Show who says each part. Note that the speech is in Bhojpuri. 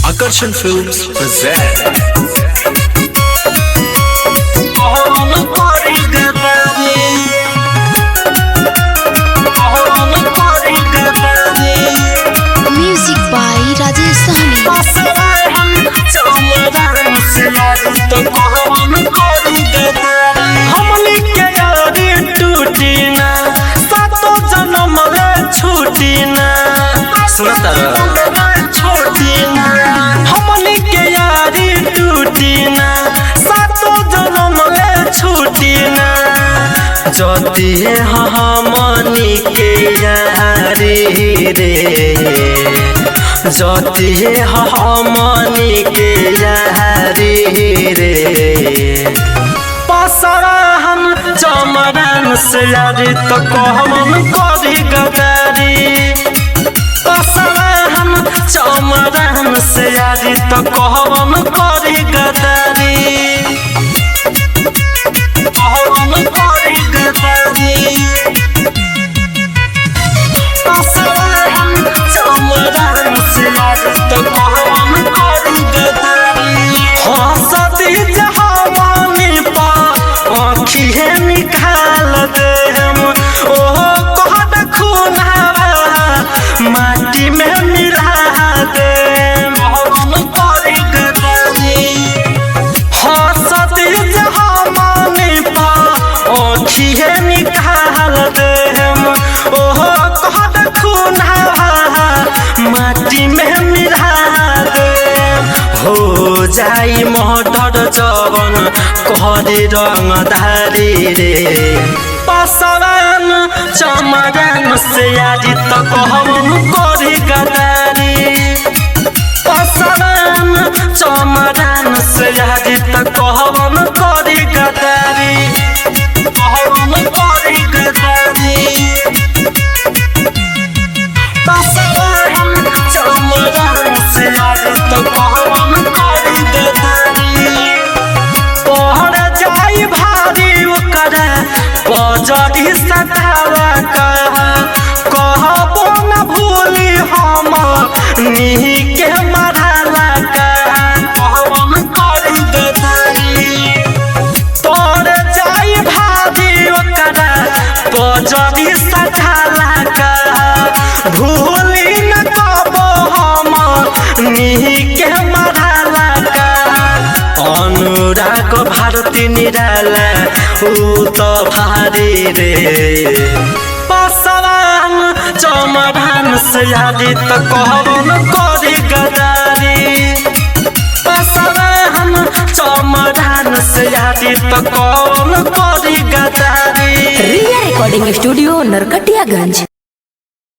Speaker 1: Akarshan Films present
Speaker 2: Music by Rajesh Sahni।
Speaker 3: हमनी के यारी टूटी ना सातो जन्म रे छूटी ना सुनता छोटी ना हमनी के यारी टूटी ना सातो जन्म रे छूटी ना जति हमनी के यारी रे जति हमनी के यारी रे पसराहन चमरन से यारी तो कहम करी गदारी पसराहन चमरन से यारी तो कहम करी गदारी कहम करी गदारी पसराहन चमरन से यारी तो कहम करी गदारी हंसती जहावानी पा आँखिए निकाल दे हम ओहो कहत खूनावा माटी में मिला दे हम करी गदारी हंसती जहावानी पा आँखिए निकाल दे हम ओहो कहत खूनावा माटी में मिला दे हो जाई मोहर जवन कहरे रंगधारी रे पसरन चमरन से यारी तो कहम करी गदारी पसरन चमरन से यारी तो कहम करी गदारी कहम करी गदारी पसरन चमरन से यारी तो कहम करी गदारी पहर जाई भारी ओकर बजरी सतावा कहबो न भूली हम निही के मरला कहम करी गदारी तोर जाई भारी ओकर बजरी सतावा भूली न कबो हम निही के मरला अनुराग भारती निराला ऊ तो भारी रे पसरान चमरान से यारी तो कहम करी गदारी पसरान चमरान से यारी तो कहम करी गदारी।
Speaker 2: रिया रिकॉर्डिंग स्टूडियो नरकटियागंज।